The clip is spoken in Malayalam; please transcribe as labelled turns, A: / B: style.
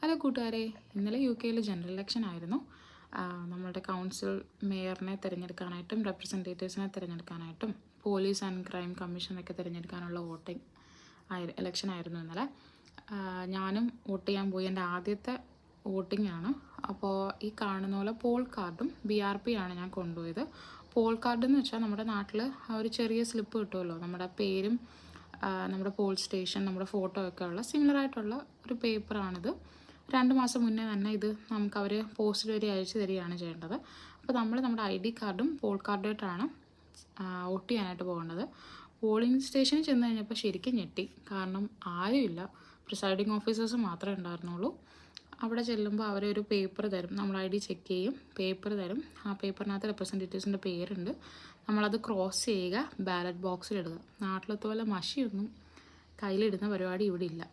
A: ഹലോ കൂട്ടുകാരെ, ഇന്നലെ UK ജനറൽ ഇലക്ഷൻ ആയിരുന്നു. നമ്മളുടെ കൗൺസിൽ മേയറിനെ തിരഞ്ഞെടുക്കാനായിട്ടും റെപ്രസെൻറ്റേറ്റീവ്സിനെ തിരഞ്ഞെടുക്കാനായിട്ടും പോലീസ് ആൻഡ് ക്രൈം കമ്മീഷനൊക്കെ തിരഞ്ഞെടുക്കാനുള്ള ഇലക്ഷൻ ആയിരുന്നു ഇന്നലെ. ഞാനും വോട്ട് ചെയ്യാൻ പോയി. എൻ്റെ ആദ്യത്തെ വോട്ടിംഗ് ആണ്. അപ്പോൾ ഈ കാണുന്ന പോലെ പോൾ കാർഡും BRP ആണ് ഞാൻ കൊണ്ടുപോയത്. പോൾ കാർഡ് എന്ന് വെച്ചാൽ നമ്മുടെ നാട്ടിൽ ഒരു ചെറിയ സ്ലിപ്പ് കിട്ടുമല്ലോ, നമ്മുടെ പേരും നമ്മുടെ പോൾ സ്റ്റേഷൻ, നമ്മുടെ ഫോട്ടോ ഒക്കെ ഉള്ള സിമിലറായിട്ടുള്ള ഒരു പേപ്പറാണിത്. 2 മാസം മുന്നേ തന്നെ ഇത് നമുക്ക് അവർ പോസ്റ്റ് വഴി അയച്ചു തരികയാണ് ചെയ്യേണ്ടത്. അപ്പോൾ നമ്മൾ നമ്മുടെ ID കാർഡും പോൾ കാർഡായിട്ടാണ് വോട്ട് ചെയ്യാനായിട്ട് പോകേണ്ടത്. പോളിംഗ് സ്റ്റേഷനിൽ ചെന്ന് കഴിഞ്ഞപ്പോൾ ശരിക്കും ഞെട്ടി. കാരണം ആരുമില്ല, പ്രിസൈഡിങ് ഓഫീസേഴ്സ് മാത്രമേ ഉണ്ടായിരുന്നുള്ളൂ. അവിടെ ചെല്ലുമ്പോൾ അവരൊരു പേപ്പർ തരും, നമ്മൾ ID ചെക്ക് ചെയ്യും, പേപ്പർ തരും. ആ പേപ്പറിനകത്ത് റെപ്രസെൻറ്റേറ്റീവ്സിൻ്റെ പേരുണ്ട്. നമ്മളത് ക്രോസ് ചെയ്യുക, ബാലറ്റ് ബോക്സിലിടുക. നാട്ടിലത്തെ പോലെ മഷിയൊന്നും കയ്യിലിടുന്ന പരിപാടി ഇവിടെ ഇല്ല.